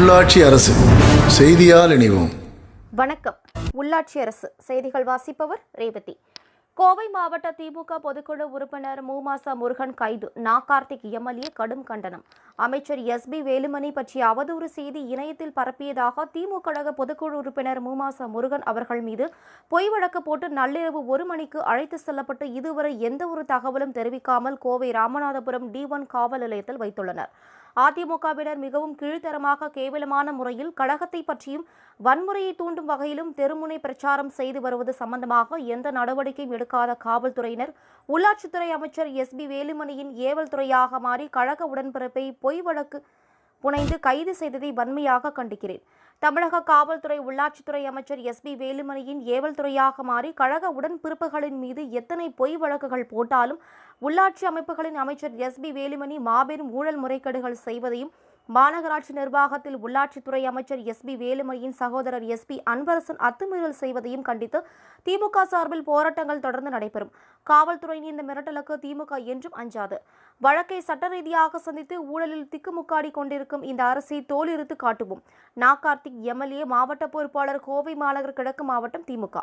உள்ளாட்சி அரசு செய்தியால் இணைவோம். வணக்கம். உள்ளாட்சி அரசு செய்திகள் வாசிப்பவர் ரேவதி. கோவை மாவட்ட திமுக பொதுக்குழு உறுப்பினர் மூமாசா முருகன் கைது. கார்த்திக் எம்எல்ஏ கடும் கண்டனம். அமைச்சர் எஸ்பி வேலுமணி பற்றிய அவதூறு செய்தி இணையத்தில் பரப்பியதாக திமுக கழக பொதுக்குழு உறுப்பினர் மூமாசா முருகன் அவர்கள் மீது பொய் வழக்கு போட்டு நள்ளிரவு 1 மணிக்கு அழைத்து செல்லப்பட்டு இதுவரை எந்த ஒரு தகவலும் தெரிவிக்காமல் கோவை ராமநாதபுரம் D1 காவல் நிலையத்தில் வைத்துள்ளனர். அதிமுகவினர் மிகவும் கீழ்த்தரமாக கேவலமான முறையில் கழகத்தை பற்றியும் வன்முறையை தூண்டும் வகையிலும் தெருமுனை பிரச்சாரம் செய்து வருவது சம்பந்தமாக எந்த நடவடிக்கையும் எடுக்காத காவல்துறையினர் உள்ளாட்சித்துறை அமைச்சர் எஸ்பி வேலுமணியின் ஏவல் துறையாக மாறி கழக உடன்பிறப்பை பொய் வழக்கு புனைந்து கைது செய்ததை வன்மையாக கண்டிக்கிறேன். தமிழக காவல்துறை உள்ளாட்சித்துறை அமைச்சர் எஸ்பி வேலுமணியின் ஏவல் துறையாக மாறி கழக உடன்பிறப்புகளின் மீது எத்தனை பொய் வழக்குகள் போட்டாலும் உள்ளாட்சி அமைப்புகளின் அமைச்சர் எஸ்பி வேலுமணி மாபெரும் ஊழல் முறைகேடுகள் செய்வதையும் மாநகராட்சி நிர்வாகத்தில் உள்ளாட்சித்துறை அமைச்சர் எஸ்பி வேலுமணியின் சகோதரர் எஸ்பி அன்பரசன் அத்துமீறல் செய்வதையும் கண்டித்து திமுக சார்பில் போராட்டங்கள் தொடர்ந்து நடைபெறும். காவல்துறையின் இந்த மிரட்டலுக்கு திமுக என்றும் அஞ்சாது. வழக்கை சட்ட ரீதியாக சந்தித்து ஊழலில் திக்குமுக்காடி கொண்டிருக்கும் இந்த அரசை தோலுரித்து காட்டுவோம். கார்த்திக் எம்எல்ஏ மாவட்ட பொறுப்பாளர், கோவை மாநகர் கிழக்கு மாவட்டம், திமுக.